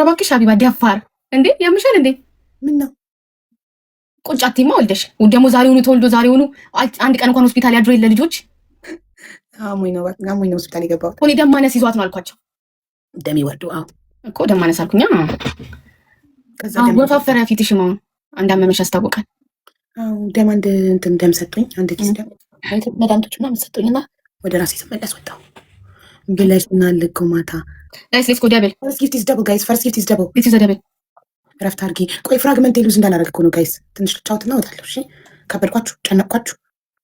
እባክሽ ሀቢባ ደፋር እንዴ ያምሻል እንዴ? ምን ነው ቁንጫቴማ ወልደሽ ደግሞ ዛሬውኑ ተወልዶ ዛሬውኑ አንድ ቀን እንኳን ሆስፒታል ያድሮ የለ ልጆች አሞኝ ነው ሆስፒታል የገባሁት። እኔ ደም ማነስ ይዟት ነው አልኳቸው። ደም ይወርዱ እኮ ደም ማነስ አልኩኛ። ወፋፈረ ፊትሽ ነው እንዳመመሽ ያስታውቃል። ደም አንድ እንትን ደም ሰጡኝ። አንድ ጊዜ ደም መድኃኒቶች ምናምን ሰጡኝና ወደ ራሴ ስመለስ ወጣሁ ብለሽና ልኮ ማታ ሌትስ ጎ ደብል ፈርስት ጊፍት ኢዝ ደብል ጋይስ ፈርስት ጊፍት ኢዝ ደብል ኢት ኢዝ ደብል ረፍት አድርጊ። ቆይ ፍራግመንት ሉዝ እንዳላደረግ እኮ ነው ጋይስ። ትንሽ ልጫወትና እወጣለሁ። እሺ ከበድኳችሁ፣ ጨነቅኳችሁ፣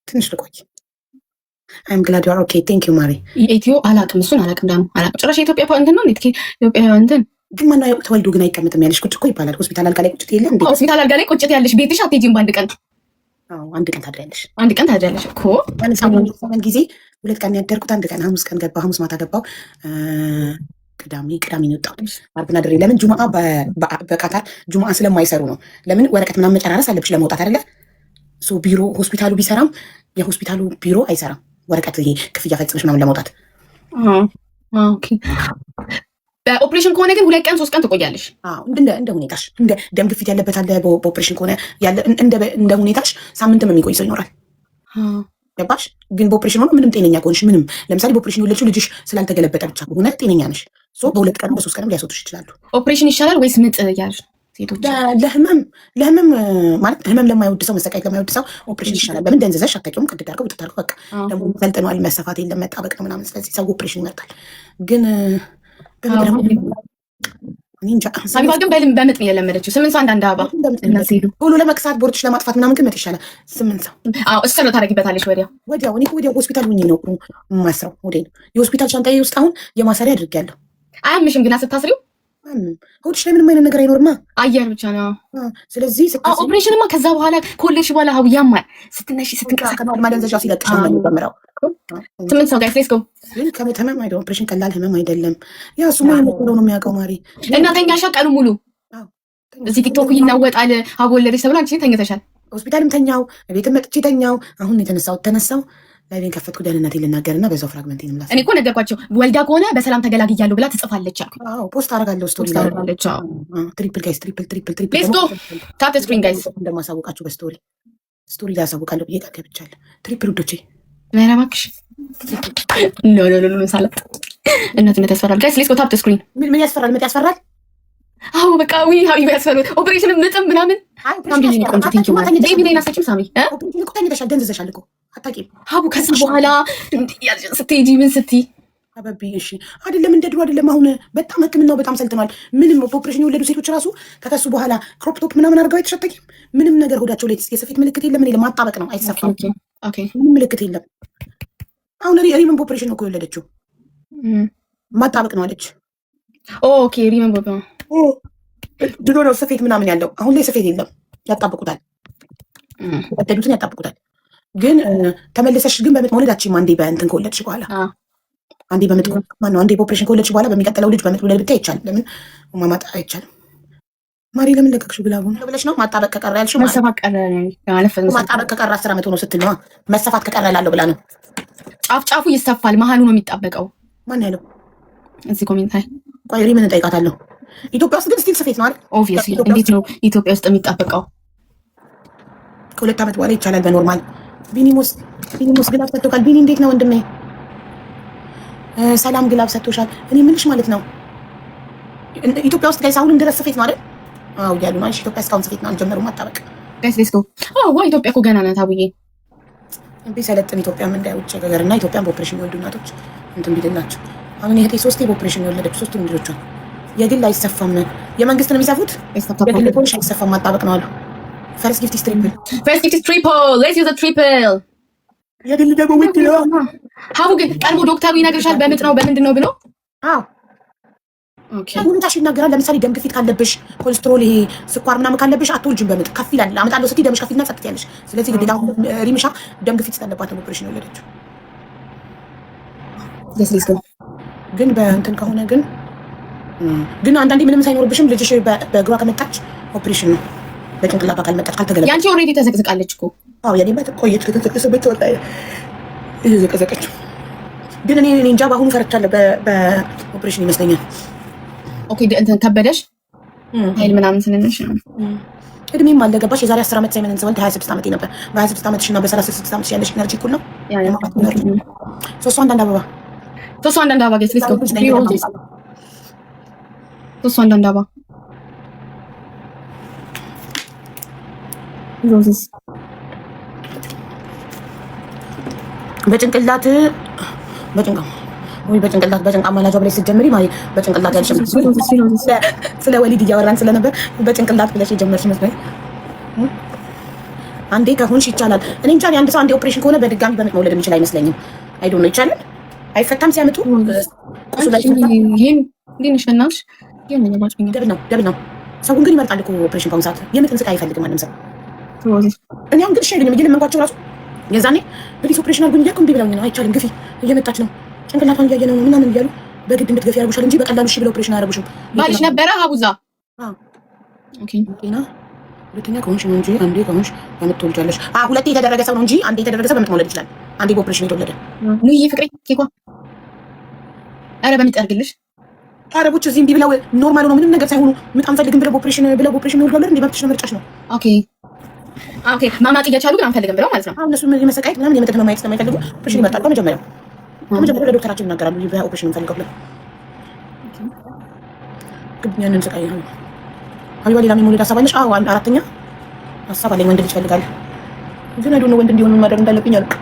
ትንሽ ልቆይ። አይም ግላድ ዩ አር ኦኬ ቴንክ ዩ ማሪ። ኢትዮ አላቅም፣ እሱን አላቅም፣ ደግሞ አላቅም ጭራሽ። የኢትዮጵያ እንትን ነው እንዴት ኢትዮጵያ እንትን ግን ማነው ተወልዶ ግን አይቀመጥም ያለሽ? ቁጭ እኮ ይባላል። ሆስፒታል አልጋ ላይ ቁጭት የለ እንዴ? ሆስፒታል አልጋ ላይ ቁጭት ያለሽ ቤትሽ አትሄጂም በአንድ ቀን? አንድ ቀን ታድሪያለሽ። አንድ ቀን ታድሪያለሽ እኮ ሳምንት ጊዜ 2 ቀን ያደርኩት። አንድ ቀን ሐሙስ ቀን ገባ፣ ሐሙስ ማታ ገባው። ቅዳሜ ነው የወጣሁት። አርብና ድሬ። ለምን ጁማአ በቃታር ጁማአ ስለማይሰሩ ነው። ለምን ወረቀት ምናምን መጨራረስ አለብሽ ለመውጣት አይደለ? ቢሮ ሆስፒታሉ ቢሰራም የሆስፒታሉ ቢሮ አይሰራም። ወረቀት ይሄ ክፍያ ፈጽመሽ ምናምን ለመውጣት። ኦኬ በኦፕሬሽን ከሆነ ግን 2 ቀን 3 ቀን ትቆያለሽ። እንደ ሁኔታሽ። እንደ ደም ግፊት ያለበት አለ። በኦፕሬሽን ከሆነ ያለ እንደ ሁኔታሽ ሳምንትም የሚቆይ ሰው ይኖራል። ገባሽ? ግን በኦፕሬሽን ሆኖ ምንም ጤነኛ ከሆንሽ ምንም ለምሳሌ በኦፕሬሽን የወለድሽው ልጅሽ ስላልተገለበጠ ብቻ ከሆነ ጤነኛ ነሽ። በ2 ቀን በ3 ቀንም ሊያስወጡሽ ይችላሉ። ኦፕሬሽን ይሻላል ወይስ ምጥ ያልሽ? ሴቶች ለህመም ማለት ህመም ለማይወድ ሰው መሰቃየት ለማይወድ ሰው ኦፕሬሽን ይሻላል። ለምን ደንዝዘሽ አታውቂውም። ቅድድ አድርገው ብትታርገው በቃ ደግሞ ሰልጥነዋል። መሰፋት የለም መጣበቅ ነው ምናምን። ስለዚህ ሰው ኦፕሬሽን ይመርጣል። ግን ሀቢባ ግን በምጥ ነው የለመደችው። 8 ሰው አንዳንድ አበባ ሁሉ ለመክሳት ቦርጭሽ ለማጥፋት ምናምን ግን ምጥ ይሻላል። 8 ሰው እሱ ነው ታደርጊበታለሽ። ወዲያው እኔ ወዲያው ሆስፒታል ሁኜ ነው ማስረው። ወዴ ነው የሆስፒታል ሻንጣዬ ውስጥ አሁን የማሰሪያ አድርጌያለሁ። አያምሽም ግን ስታስሪው ሆድሽ ላይ ምንም አይነት ነገር አይኖርማ፣ አየር ብቻ ነው። ስለዚህ ኦፕሬሽንማ ከዛ በኋላ ከወለድሽ በኋላ ሀቡ ያማል። ስትነሺ ስትንቀሳቀስ ማደንዘዣ ሲለቅሽ ነው የሚጀምረው። 8 ሰው ጋይስ ሌትስ ጎ። ግን ከሞት ህመም አይደለም። ኦፕሬሽን ቀላል ህመም አይደለም። ያ እሱማ ነው የሚያውቀው ማሪ። እና ተኛሻ ቀኑ ሙሉ እዚህ ቲክቶክ ይናወጣል። ሀቡ ወለደች ተብሎ አንቺ ተኝተሻል። ሆስፒታልም ተኛው፣ ቤትም መጥቼ ተኛው። አሁን ተነሳው ላይቬን ከፈትኩ ደህንነቴን ልናገርና በዛው ፍራግመንቴን ምላስ። እኔ እኮ ነገርኳቸው ወልዳ ከሆነ በሰላም ተገላግያለሁ ብላ ትጽፋለች አልኩኝ። ፖስት አደርጋለሁ ስቶሪ ላይ ትሪፕል ጋይስ ትሪፕል ሌትስ ጎ ታፕ ስክሪን ጋይስ። እንደማሳውቃችሁ በስቶሪ ላይ ያሳውቃለሁ ብዬ ቃል ገብቻለሁ። ትሪፕል ውዶቼ ኧረ እባክሽ ኖ ሳላት እናትነት ያስፈራል ጋይስ። ሌትስ ጎ ታፕ ስክሪን። ምን ያስፈራል? ምጥ ያስፈራል። አዎ በቃ ዊ ሀቢባ ያስፈራል። ኦፕሬሽን ምጥም ምናምን ቆንጆ ቲንክ ዩ ማለት ቤቢ ላይ ናሰችም ሳሚ ተኝተሻል፣ ደንዝዘሻል እኮ አታውቂም ሀቡ። ከዛ በኋላ ስትሄጂ ምን ስትይ አበቢ እሺ አይደለም እንደ ድሮ አይደለም። አሁን በጣም ሕክምናው በጣም ሰልጥኗል። ምንም በኦፕሬሽን የወለዱ ሴቶች ራሱ ከከሱ በኋላ ክሮፕ ቶፕ ምናምን አድርገው አይተሻተቂም። ምንም ነገር ሆዳቸው ላይ የስፌት ምልክት የለም። ምን የለም፣ ማጣበቅ ነው፣ አይሰፋም። ምንም ምልክት የለም። አሁን ሪመን በኦፕሬሽን ነው እኮ የወለደችው። ማጣበቅ ነው አለች። ኦኬ ሪመን ድሮ ነው ስፌት ምናምን ያለው። አሁን ላይ ስፌት የለም። ያጣብቁታል፣ ያጠዱትን ያጣብቁታል። ግን ተመለሰሽ ግን በምጥ መውለዳችን አንዴ በእንትን ከወለድሽ በኋላ አንዴ በምጥ ማነው አንዴ በኦፕሬሽን ከወለድሽ በኋላ በሚቀጥለው ልጅ በምጥ ወለድ ብታይ አይቻልም። ለምን ማማጣ አይቻልም። ማሪ ለምን ለቀቅሽው ብላቡን ብለሽ ነው ማጣበቅ ከቀረ ያልሽው። ማጣበቅ ከቀረ 10 ዓመት ሆኖ ስትል ነው መሰፋት ከቀረ ላለው ብላ ነው። ጫፉ ይሰፋል፣ መሀሉ ነው የሚጣበቀው። ማን ያለው? እዚህ ኮሜንት ላይ ቆይ ሪምን እንጠይቃታለሁ። ኢትዮጵያ ውስጥ ግን ስቲል ስፌት ነው አይደል? ኦብቪየስሊ። እንዴት ነው ኢትዮጵያ ውስጥ የሚጣበቀው? ከ2 ዓመት በኋላ ይቻላል በኖርማል። ቢኒሞስ ግላብ ሰጥቶካል። ቢኒ እንዴት ነው ወንድሜ? ሰላም ግላብ ሰጥቶሻል። እኔ ምንሽ ማለት ነው ኢትዮጵያ ውስጥ ጋይስ አሁንም ድረስ ስፌት ነው አይደል? አዎ ያሉ ነው። ኢትዮጵያ እስካሁን ስፌት ነው አልጀመሩም ማጣበቅ። ጋይስ ሌትስ ጎ። ኢትዮጵያ እኮ ገና ናት አቡዬ። ቢሰለጥን ኢትዮጵያም እንዳይውጭ ሀገርና ኢትዮጵያን በኦፕሬሽን የወልዱ እናቶች እንትን ቢልላቸው። አሁን ይሄ 3 በኦፕሬሽን የወለደች 3 ልጆቿን የግል አይሰፋም። የመንግስት ነው የሚሰፉት። የግል ፖሊሽ አይሰፋም ማጣበቅ ነው አሉ። ፈርስት ጊፍት ኢዝ ትሪፕል። ሌትስ ዩዝ ትሪፕል። የግል ደግሞ ውድ ነው። ሀቡ ግን ቀድሞ ዶክተሩ ይነግርሻል በምጥ ነው በምንድን ነው ብሎ። ሁኔታሽ ይናገራል። ለምሳሌ ደም ግፊት ካለብሽ፣ ኮሌስትሮል፣ ይሄ ስኳር ምናምን ካለብሽ አትወልጂም በምጥ ከፍ ይላል። አመጣለሁ ስትይ ደምሽ ከፍ ይልና ጸጥ ያለሽ። ስለዚህ ግዴታ ሪምሻ ደም ግፊት ስላለባት ነው ኦፕሬሽን የወለደችው። ግን በእንትን ከሆነ ግን አንዳንዴ ምንም ሳይኖርብሽም ልጅሽ በእግሯ ከመጣች ኦፕሬሽን ነው። በጭንቅላቷ ካልመጣች ካልተገለበጠች። ያንቺ ኦልሬዲ ተዘቅዝቃለች እኮ። የኔ ቆየች ከተዘቀሰበት ተወጣ ዘቀዘቀችው። ግን እኔ እንጃ በአሁኑ ፈርቻለሁ። በኦፕሬሽን ይመስለኛል። ኦኬ እንትን ከበደሽ ኃይል ምናምን ስንነሽ እድሜም አለ ገባሽ። የዛሬ 10 ዓመት ሳይመንን ስወልድ 26 ዓመቴ ነበር። በ26 ዓመትሽ እና በ36 ዓመትሽ ያለሽ ኤነርጂ እኩል ነው። ሶስቱ አንዳንድ አበባ ጌስ ሌትስ ጎ ሶስቱ አንዳንድ አበባ ሮዝስ በጭንቅላት በጭንቃ ማላጇ ብለሽ ስትጀምሪ ማለት በጭንቅላት ያልሽም ስለ ወሊድ እያወራን ስለነበር በጭንቅላት ብለሽ የጀመርሽ መስሎኝ። አንዴ ከሆንሽ ይቻላል። እኔ እንጃ አንድ ሰው አንዴ ኦፕሬሽን ከሆነ በድጋሚ በምጥ መውለድ የሚችል አይመስለኝም። አይዶ ነው ይቻላል። አይፈታም ሲያመጡ ደብል ነው። ሰውን ግን ይመርጣል እኮ ኦፕሬሽን በአሁኑ ሰዓት የምጥን ስቃይ አይፈልግም ማንም ሰው። እኔ አሁን ግን እሺ አይሉኝም እየለመንኳቸው ራሱ የዛኔ ፕሊስ ኦፕሬሽን አድርጉኝ እያልኩ እምቢ ብለውኝ ነው። አይቻልም ግፊ እየመጣች ነው ጭንቅላቷን እያየ ነው ምናምን እያሉ በግድ እንድትገፊ ያደርጉሻል እንጂ በቀላሉ እሺ ብለው ኦፕሬሽን አያደርጉሽም። ባልሽ ነበረ ሀቡዛ ሁለተኛ ከሆንሽ ነው እንጂ አንዴ ከሆንሽ በምጥ ትወልጃለሽ። ሁለቴ የተደረገ ሰው ነው እንጂ አንዴ የተደረገ ሰው በምጥ መውለድ ይችላል። አንዴ በኦፕሬሽን የተወለደ ኑዬ ፍቅሬ ኬኳ ኧረ በምጥ ያድርግልሽ። አረቦች እዚህ እምቢ ብለው ኖርማል ነው ምንም ነገር ሳይሆኑ ምጥ አንፈልግም ብለው በኦፕሬሽን ይወልዳሉ። እንደ መብትሽ ነው ምርጫሽ ነው። ኦኬ ማማጥ እየቻሉ ግን አንፈልግም ብለው ማለት ነው። እነሱ የመሰቃየት ምናምን የምጥን ማየት ስለማይፈልጉ ኦፕሬሽን ይመርጣሉ። ከመጀመሪያው ለዶክተራቸው ይናገራሉ በኦፕሬሽን እንፈልገው ብለው ግን ያንን ስቃይ ነው። ሀቢባ ሌላ ምን ሀሳብ አለሽ? አራተኛ ሀሳብ አለኝ። ወንድ ልጅ እፈልጋለሁ ግን አይዶ ነው ወንድ እንዲሆኑ ማድረግ እንዳለብኝ አልኩ።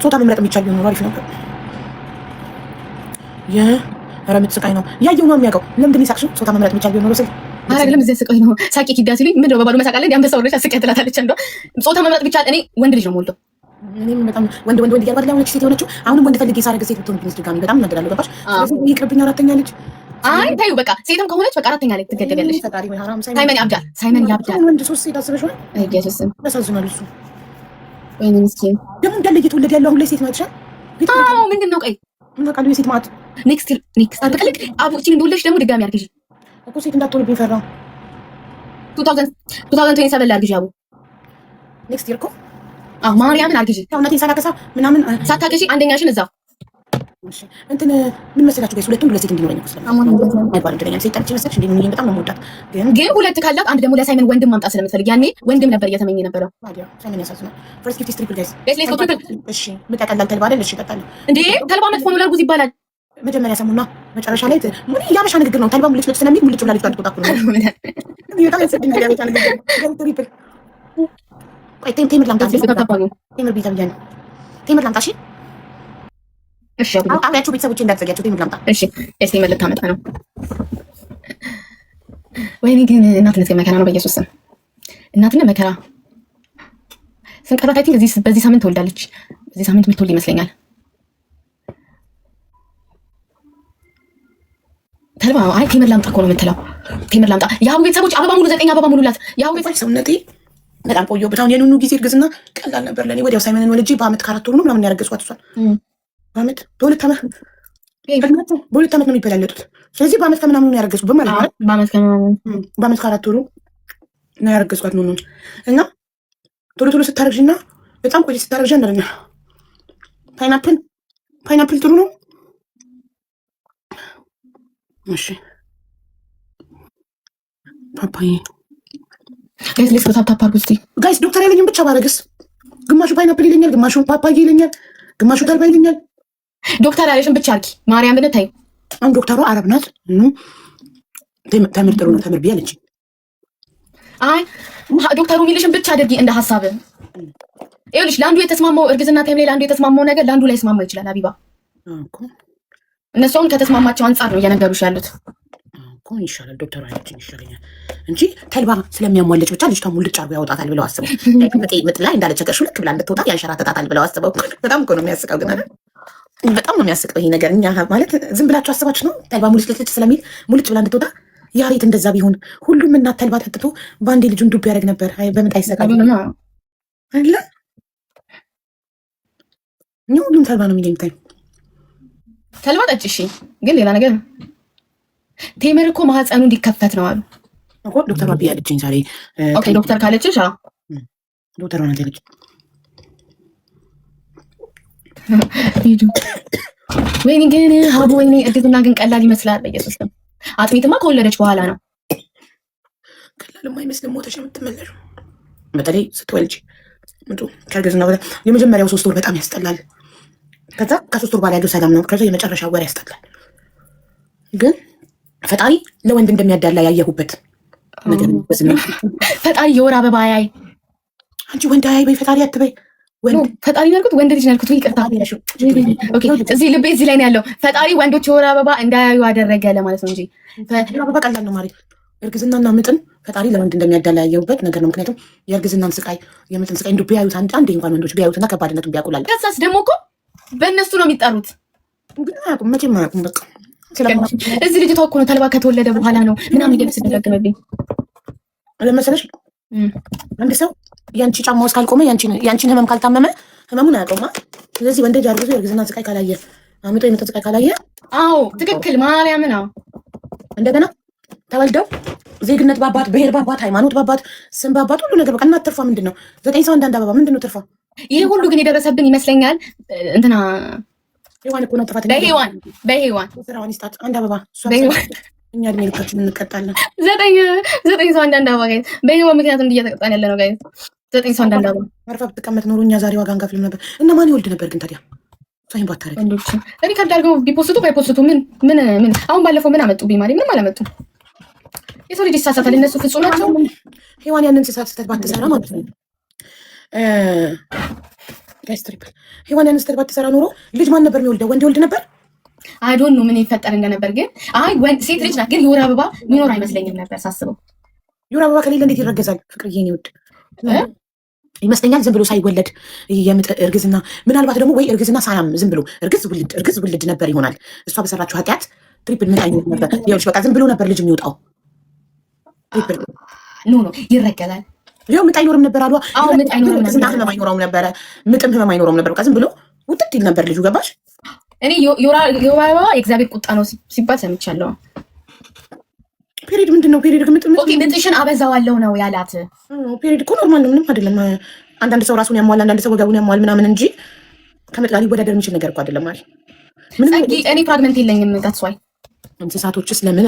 ጾታ መምረጥ የሚቻል ቢሆን አሪፍ ነበር። ኧረ ምጥ ስቃይ ነው። ያየው ነው የሚያውቀው። ለምንድን ነው የሳቅሽው? ጾታ መምረጥ የሚቻል ቢሆን ነው። አይደለም እዚህ ስቃይ ነው። ሳቂ ኪዳ ሲሉኝ ምንድነው በባዶ መሳቃለ እንዴ? አንበሳ ወርደሽ አስቂያ ትላታለች። እንደው ጾታ መምረጥ ቢቻል እኔ ወንድ ልጅ ነው የምወልደው። እኔም በጣም ወንድ እያልኳት ላይ ሆነች ሴት የሆነችው አሁንም ወንድ ፈልጌ ሳረግ ሴት ብትሆን ቢንስ ድጋሚ በጣም እናገራለሁ። ገባሽ? ስለዚህ ይቅርብኝ። አራተኛ ልጅ አይ ታዩ በቃ ሴትም ከሆነች በቃ አራተኛ ላይ ትገደላለች። ፈጣሪ ወይ ሐራም ሳይመን ያብዳል። ወንድ ሶስት ሴት አስበሽው አይገርስም። ያሳዝናል። እሱ ወይኔ ምስኪን ደግሞ እንዳለ እየተወለደ ያለው አሁን ላይ ሴት ነው አይተሻል? ምንድን ነው ቀይ በቃ የሴት ማለት ኔክስት አጥቅልቅ አቡቺን እንደወለድሽ ደግሞ ድጋሚ አርግጂ እኮ ሴት እንዳትወልብኝ ፈራው። 2027 ላይ አርግጂ አቡ ኔክስት ይር እኮ ማርያምን አርግጂ። ሰውነቴን ሳላከሳ ምናምን ሳታከሺ አንደኛሽን እዛው እሺ እንትን ምን መሰላችሁ ጋይስ፣ ሁለቱም ለሴት እንዲኖረኝ ነው ስለማይባል እንደኛ ሴት ጠርቼ መሰለሽ እንዴ? ምን በጣም ነው የምወዳት። ግን ሁለት ካላት አንድ ደግሞ ለሳይመን ወንድም ማምጣት ስለምትፈልግ ያኔ ወንድም ነበር እየተመኘ ነበረው። ታዲያ ሳይመን ያሳዝናል። ፈርስት ጊፍት ትሪፕል ጋይስ ሌስ እሺ ምታቀላል ተልባ አይደል? እሺ ይቀጣል እንዴ? ተልባ መጥፎ ነው ለእርጉዝ ይባላል። መጀመሪያ ሰሙና መጨረሻ ላይ ምን ያበሻ ንግግር ነው። ተልባ ሙልጭ ስለሚል ሙልጭ ብላ ልጅ ተጣጣኩ ነው ይወጣ ያሰድኝ ያበሻ ንግግር ትሪፕል። ቆይ ቴምር ላምጣ። ቴምር ቢዛ ብያለሁ። ቴምር ላምጣ። እሺ አብያችሁ ቤተሰቦቼ እንዳትዘጊያቸው ቴምር ላምጣ። እሺ ቴምር ልታመጣ ነው። ወይኔ ግን እናትነት መከራ ነው። በኢየሱስ ስም እናትነት መከራ። ስንቀራት አይ ቲንክ በዚህ ሳምንት ትወልዳለች። በዚህ ሳምንት የምትወልድ ይመስለኛል። ተልባ አይ ቴምር ላምጣ እኮ ነው የምትለው። ቴምር ላምጣ። የአቡ ቤተሰቦች አበባ ሙሉ 9 አበባ ሙሉላት። የአቡ ቤተሰቦች ሰውነቴ በጣም ቆየሁበት። አሁን የኑኑ ጊዜ እርግዝና ቀላል ነበር ለኔ። ወዲያው ሳይመንን ወልጄ በአመት 4 ወር ነው ምናምን ያረገዝኳት እሷን በአመት በሁለት ዓመት ነው የሚበላለጡት። ስለዚህ በአመት ከምናምን ነው ያረገዝኩት በማለት ነው። በአመት 4 ወሩ ነው ያረገዝኳት ኑኑን እና ቶሎ ስታረግዥና በጣም ቆይ ስታረግዥ እንደኛ ፓይናፕል ጥሩ ነው። እሺ ፓፓዬ ጋይስ ታፕ አድርጉ እስቲ ጋይስ። ዶክተር ያለኝም ብቻ ባረግስ ግማሹ ፓይናፕል ይለኛል፣ ግማሹ ፓፓዬ ይለኛል፣ ግማሹ ተልባ ይለኛል። ዶክተር ያለሽን ብቻ አርጊ ማርያም ብለህ ታይ። አሁን ዶክተሩ አረብ ናት። ተምር ጥሩ ነው ተምር ቢያለች። አይ ዶክተሩ የሚልሽን ብቻ አድርጊ እንደ ሀሳብ። ይኸውልሽ ለአንዱ የተስማማው እርግዝና ታይም ላይ ለአንዱ የተስማማው ነገር ለአንዱ ላይ ስማማ ይችላል። አቢባ እነሱም ከተስማማቸው አንጻር ነው እየነገሩሽ ያሉት እኮ። ይሻላል ዶክተሩ አይለችኝ ይሻለኛል እንጂ ተልባ ስለሚያሟለች ብቻ ልጅቷ ሙልጭ አርጎ ያወጣታል ብለው አስበው። ምጥ ላይ እንዳለቸገርሽ ልክ ብላ እንድትወጣ ያንሸራተታታል ብለው አስበው። በጣም እኮ ነው የሚያስቀው ግን በጣም ነው የሚያስቀው ይሄ ነገር። እኛ ማለት ዝም ብላችሁ አስባችሁ ነው። ተልባ ሙልጭ ስለሚል ሙልጭ ብላ እንድትወጣ ያ ቤት እንደዛ ቢሆን ሁሉም እናት ተልባ ጠጥቶ በአንዴ ልጁን ዱብ ያደርግ ነበር። በምጥ አይሰቃል አይደለ? እኛ ሁሉም ተልባ ነው የሚለኝ። ተልባ ጠጭ እሺ። ግን ሌላ ነገር ቴምር እኮ ማህፀኑ እንዲከፈት ነው አሉ እኮ ዶክተር ባቢ ያለችኝ ዛሬ። ኦኬ ዶክተር ካለችሽ ዶክተር ሆነ ያለች ወይኔ ግን ሀቡ ወይኔ እርግዝና ግን ቀላል ይመስላል። በኢየሱስ ስም አጥሚትማ ከወለደች በኋላ ነው። ቀላልም አይመስልም ሞተሽ የምትመለሹ። በተለይ ስትወልጅ ከእርግዝና በኋላ የመጀመሪያው 3 ወር በጣም ያስጠላል። ከዛ ከ3 ወር በኋላ ያለው ሰላም ነው። ከዛ የመጨረሻ ወር ያስጠላል። ግን ፈጣሪ ለወንድ እንደሚያዳላ ያየሁበት ነገር ነው። ፈጣሪ የወር አበባ ያይ፣ አንቺ ወንድ አያይ በይ፣ ፈጣሪ አትበይ። ወንድ ፈጣሪ ያልኩት ወንድ ልጅ ያልኩት ይቅርታ። ኦኬ እዚህ ልቤ እዚህ ላይ ነው ያለው። ፈጣሪ ወንዶች የወር አበባ እንዳያዩ አደረገ ለማለት ነው እንጂ አበባ ቀላል ነው ማለት እርግዝናና ምጥን ፈጣሪ ለወንድ እንደሚያዳላ ያየሁበት ነገር ነው። ምክንያቱም የእርግዝናን ስቃይ የምጥን ስቃይ እንዲሁ ቢያዩት አንዴ እንኳን ወንዶች ቢያዩትና ከባድነቱን ቢያውቁላል። ከዛስ ደግሞ እኮ በእነሱ ነው የሚጠሩት። ግን አያውቁም፣ መቼም አያውቁም። በቃ እዚህ ልጅቷ እኮ ነው ተልባ ከተወለደ በኋላ ነው ምናምን እየመስ ደጋግመብኝ ለመሰለሽ አንድ ሰው ያንቺ ጫማ ውስጥ ካልቆመ ያንቺን ህመም ካልታመመ ህመሙን አያውቀውማ። ስለዚህ ወንድ ልጅ አርግዞ የእርግዝናን ስቃይ ካላየ አምጦ የምጥን ስቃይ ካላየ፣ አዎ ትክክል ማርያም ነው። እንደገና ተወልደው ዜግነት ባባት፣ ብሔር ባባት፣ ሃይማኖት ባባት፣ ስም ባባት፣ ሁሉ ነገር በቃ እናት ትርፋ ምንድን ነው 9 ሰው አንዳንድ አበባ ምንድን ነው ትርፋ? ይሄ ሁሉ ግን የደረሰብን ይመስለኛል እንትና ሔዋን እኮ ነው ጥፋት። በሔዋን ስራዋን ይስጣት አንድ አበባ። እኛ እድሜ ልካችን እንቀጣለን። 9 ሰው አንዳንድ አበባ ጋይዝ፣ በሔዋን ምክንያት እየተቀጣን ያለ ነው ጋይዝ። 9 ሰው አንዳንድ አበባ አርፋ ብትቀመጥ ኖሮ እኛ ዛሬ ዋጋ አንከፍልም ነበር። እና ማን ይወልድ ነበር ግን ታዲያ? ሳይን ባታረግ ወንዶች ሪካርድ አድርገው ቢፖስቱ ባይፖስቱ ምን አሁን ባለፈው ምን አመጡብኝ ማለት ምንም አላመጡም። የሰው ልጅ ይሳሳታል። እነሱ ፍጹም ናቸው። ሔዋን ያንን ስህተት ባትሰራ ማለት ነው ጋይስ ትሪፕል ሔዋን ያንን ስህተት ባትሰራ ኖሮ ልጅ ማን ነበር የሚወልደው? ወንድ ይወልድ ነበር። አይዶን ነው ምን ይፈጠር እንደነበር ግን ሴት ልጅ ናት። ግን የወር አበባ ሚኖር አይመስለኝም ነበር ሳስበው። የወር አበባ ከሌለ እንዴት ይረገዛል? ፍቅርዬ ነው ይወድ ይመስለኛል ዝም ብሎ ሳይወለድ የምጥ እርግዝና፣ ምናልባት ደግሞ ወይ እርግዝና ሳያም ዝም ብሎ እርግዝ ውልድ ነበር ይሆናል። እሷ በሰራችው ኃጢአት ትሪፕል ምን አይነት ነበር? ይኸውልሽ በቃ ዝም ብሎ ነበር ልጅ የሚወጣው። ኖ ይረገዛል። ይኸው ምጥ አይኖርም ነበር አሏ። ምጥ አይኖርም ነበር፣ ህመም አይኖረውም ነበረ፣ ምጥም ህመም አይኖረውም ነበር። በቃ ዝም ብሎ ውጥት ይል ነበር ልጁ። ገባሽ? እኔ የወር አበባ የእግዚአብሔር ቁጣ ነው ሲባል ሰምቻለሁ። ፔሪድ ምንድን ነው? ፔሪድ ምጥሽን አበዛዋለሁ ነው ያላት። ፔሪድ እኮ ኖርማል ነው፣ ምንም አይደለም። አንዳንድ ሰው ራሱን ያሟል፣ አንዳንድ ሰው ወገቡን ያሟል ምናምን እንጂ ከምጥ ጋር ሊወዳደር የሚችል ነገር እኮ አይደለም ማለት ምንም። እኔ ፍራግመንት የለኝም ታስዋይ። እንስሳቶችስ ለምን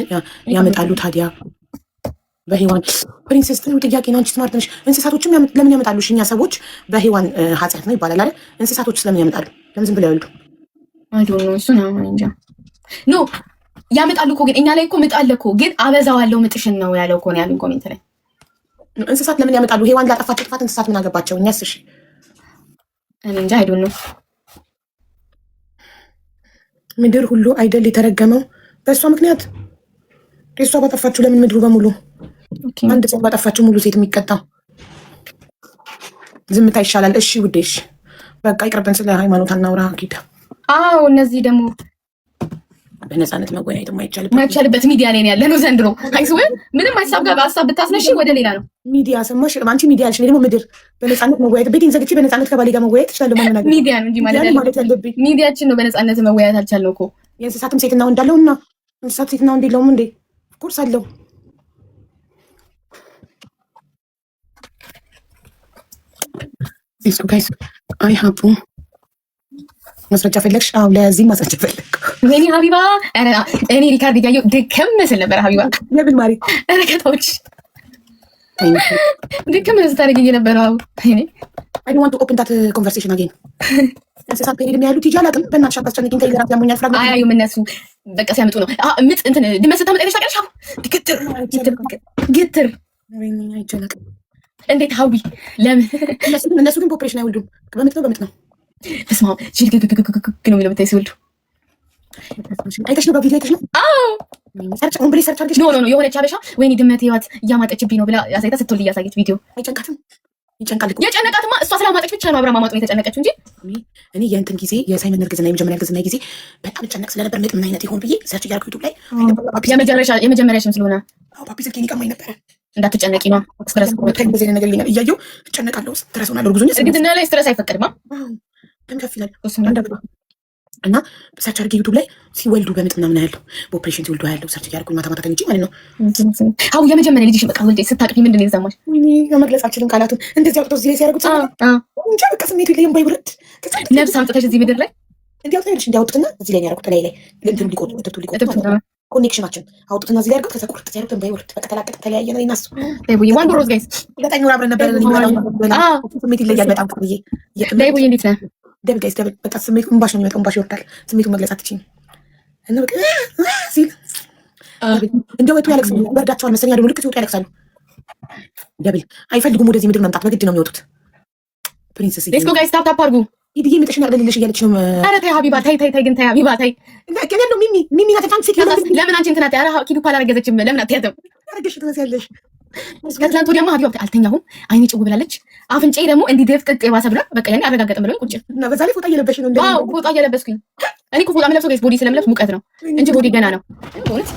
ያመጣሉ ታዲያ? በሔዋን ፕሪንሰስ ነው ጥያቄ ነው። አንቺ ስማርት ነሽ። እንስሳቶችም ለምን ያመጣሉ? እኛ ሰዎች በሔዋን ኃጢአት ነው ይባላል አይደል? እንስሳቶችስ ለምን ያመጣሉ? ለምን ዝም ብለው ያወልዱ? አይዶን ነው እሱ ነው እንጃ። ኖ ያመጣሉ እኮ ግን እኛ ላይ እኮ ምጥ አለ እኮ ግን አበዛዋለሁ ምጥሽን ነው ያለው እኮ ነው ያሉኝ ኮሜንት ላይ። እንስሳት ለምን ያመጣሉ? ሔዋን ላጠፋቸው ጥፋት እንስሳት ምን አገባቸው? እኛስ እሺ እኔ እንጃ። አይዶን ነው። ምድር ሁሉ አይደል የተረገመው በእሷ ምክንያት። እሷ ባጠፋችሁ ለምን ምድሩ በሙሉ አንድ ሰው ባጠፋችሁ ሙሉ ሴት የሚቀጣው? ዝምታ ይሻላል። እሺ ውዴ፣ እሺ በቃ ይቅርብን። ስለ ሃይማኖት አናውራ ኪዳ። አዎ እነዚህ ደግሞ በነፃነት መወያየት የማይቻልበት ሚዲያ ላይ ያለ ነው ዘንድሮ። አይስወ ምንም ሀሳብ ጋር በሀሳብ ብታስነሺ ወደ ሌላ ነው ሚዲያ። ሰማሽ? አንቺ ሚዲያ አልሽ፣ እኔ ደግሞ ምድር። በነፃነት መወያየት ቤቴን ዘግቼ በነፃነት ከባሌ ጋር መወያየት እችላለሁ። ማመናገር ሚዲያ ነው እንጂ ማለት ያለብኝ ሚዲያችን ነው። በነፃነት መወያየት አልቻልነው እኮ። የእንስሳትም ሴትና ወንድ አለው እና እንስሳት ሴትና ወንድ የለውም እንዴ? ኦፍኮርስ አለው። እሱ ጋይስ አይ ሀቡ ማስረጃ ፈለግሽ? አዎ ለዚህ ማስረጃ ፈለግ። ወይኔ ሀቢባ፣ እኔ ሪካርድ እያየሁ ድክም ስል ነበር። ሀቢባ ለምን ማሪ ረከታዎች ድክም ስታደርገኝ ነበር። አይ ዶንት ዋንት ቱ ኦፕን ዳት ኮንቨርሴሽን አጌን። እንስሳት ፔሪድ የሚያሉት ይጃ አላውቅም። በእናትሽ አታስጨንቂኝ። ከይዘራት ያሞኛል። ፍራግ አያዩም እነሱ በቃ ሲያመጡ ነው። ምጥ እንትን ድመት ስታመጣ ይለሽ ታውቂያለሽ? ግትር አይጨነቅም። እንዴት ሀዊ ለምን እነሱ ግን ፖፕሬሽን አይወልዱም። በምጥ ነው በስመ አብ ጅግግግግግ ነው የሚለው ብታይ ሲወልዱ። አይተሽ ነው? በቪዲዮ አይተሽ ነው? ሰርች ኦን ብለሽ ሰርች አድርገሽ ኖ የሆነች አበሻ ወይኔ ድመት ህይወት እያማጠችብኝ ነው ብላ ያሳይታ ስትወልድ እያሳየች ቪዲዮ። አይጨንቃትም? ይጨንቃል እኮ። የጨነቃትማ እሷ ስላማጠች ብቻ ነው አብራ ማማጥ ነው የተጨነቀችው እንጂ እኔ የእንትን ጊዜ የሳይመን እርግዝና የመጀመሪያ እርግዝና ጊዜ በጣም ጨነቅ ስለነበር ምጥ ምን አይነት ይሆን ብዬ ሰርች እያደረኩ ዩቱብ ላይ የመጀመሪያሽም ስለሆነ ፓፒ ስልኬን ይቀማኝ ነበረ። እንዳትጨነቂ ነው ስትረስ ጊዜ ነገር ይለኛል እያየሁ እጨነቃለሁ። ስትረስ ሆናለሁ። ብዙ እርግዝና ላይ ስትረስ አይፈቀድማ ደም ከፍ ይላል እና ሰርች አድርጌ ዩቱብ ላይ ሲወልዱ በምጥ ምናምን ያለው በኦፕሬሽን ሲወልዱ ያለው ሰርች እያደረኩኝ ማታ ተኝቼ ማለት ነው። አዎ የመጀመሪያ ልጅሽ በቃ ወልዴ ስታቅፊ ምንድን ነው የተሰማሽ? መግለጽ አልችልም ቃላቱን። እንደዚህ አውጥተው እዚህ ላይ ሲያደርጉት እንጃ በቃ ስሜቱ ይለየም ባይውረድ ነፍስ አምጥተሽ እዚህ ምድር ላይ እንዲያውጥተሽ እንዲያውጡትና እዚህ ላይ ያደረጉት ላይ እንትኑ ሊቆጡ ትርቱ ሊቆጡ ኮኔክሽናችን አውጡትና እዚህ ጋር አድርገው ከዛ ቁርጥ ያደርጉት ባይወርድ በቃ ተላቀቅ ተለያየ ነው ይናሱ ዴቡዬ ዋን ዶሮዝ ጋይስ ዘጠኝ ወር አብረን ነበር። ስሜት ይለያል በጣም ብዬ ዴቡዬ እንዴት ነህ? ደብል ጋይስ ደብል በቃ ስሜቱ እንባሽ ነው የሚመጣው፣ እንባሽ ይወርዳል። ስሜቱን መግለጽ አትችይም እና በቃ ሲል እንደው ወጡ ያለቅሳሉ። በርዳቸዋል መሰለኝ አይደል? ልክ ሲወጡ ያለቅሳሉ። ደብል አይፈልጉም ወደዚህ ምድር መምጣት፣ በግድ ነው የሚወጡት። ፕሪንሰስ ሌትስ ጎ ጋይስ ታፕ ታፕ አድርጉ። ይድዬ ምጥሽን ያቅልልሽ እያለች ነው። ኧረ ተይ ሀቢባ ተይ ተይ ተይ ግን ተይ ሀቢባ ተይ። ግን ያለው ሚሚ ናት ታንክ ሲክ ለምን አንቺ እንትን አትይ? ኧረ ኪዱ ፓላ አረገዘችም ለምን አትያትም? አረገሽ ትመስያለሽ። ከትላንት ወዲያማ ሀቢባ አልተኛሁም፣ አይኔ ጭው ብላለች። አፍንጬ ደግሞ እንዲህ ደፍጥጥ የባሰ ብሏል። በቃ ያኔ አረጋገጥም ብለውኝ ቁጭ እና በዛ ላይ ፎጣ እየለበሽ ነው። ዋው ፎጣ እየለበስኩኝ እኔ እኮ ፎጣ የምለብሰው ጋይስ ቦዲ ስለምለብስ ሙቀት ነው እንጂ ቦዲ ገና ነው። እውነት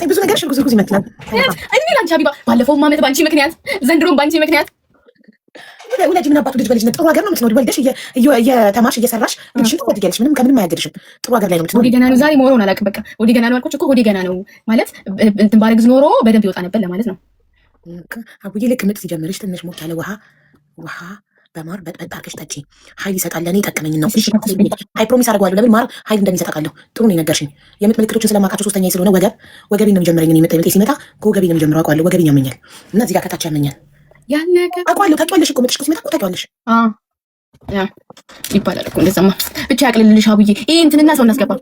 ብዙ ነገር ሽርጉዝ ይመስላል። እኔ ላንቺ ሀቢባ ባለፈው ዓመት ባንቺ ምክንያት ዘንድሮም ባንቺ ምክንያት ወላጅ ምን አባቱ ልጅ በልጅነት ጥሩ ሀገር ነው የምትኖሪ። ወልደሽ እየተማርሽ እየሰራሽ ልጅሽን ትወድጊያለሽ። ምንም ከምንም አያገድሽም። ጥሩ ሀገር ላይ ነው የምትኖሪ። ወዲ ገና ነው ዛሬ ሞሮን አላውቅም። በቃ ወዲ ገና ነው አልኩሽ እኮ ወዲ ገና ነው ማለት እንትን ባረግዝ ኖሮ በደንብ ይወጣ ነበር ለማለት ነው። አቡዬ ልክ ምጥ ሲጀምርሽ ትንሽ ሞቅ ያለ ውሃ በማር በጥበጥ አድርገሽ ጠጪ። ኃይል ይሰጣል። ለእኔ ጠቀመኝ ነው። አይ ፕሮሚስ አደርገዋለሁ። ለምን ማር ኃይል እንደሚሰጥ አውቃለሁ። ጥሩ ነው የነገርሽኝ። የምጥ ምልክቶችን ስለማውቃቸው ሶስተኛ ስለሆነ ወገቤን ነው የሚጀምረኝ። ምጤ ሲመጣ ከወገቤን ነው የሚጀምረው አውቃለሁ። ወገቤን ያመኛል እና እዚህ ጋር ከታች ያመኛል። ያለቀ አውቃለሁ። ታውቂዋለሽ እኮ ምጥሽ ሲመጣ እኮ ታውቂዋለሽ ይባላል እኮ እንደዛማ። ብቻ ያቅልልሽ አቡዬ። ይሄ እንትንና ሰው እናስገባ።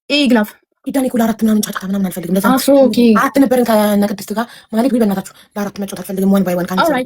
ይሄ ግላፍ ኢዳኔ እኮ ለአራት ምናምን ጫጫታ ምናምን አልፈልግም። ለዛ ኦኬ አራት ነበርን ከነቅድስት ጋር ማለት ወይ በእናታችሁ ለአራት መጫወት አልፈልግም። ዋን ባይ ዋን ካንሰል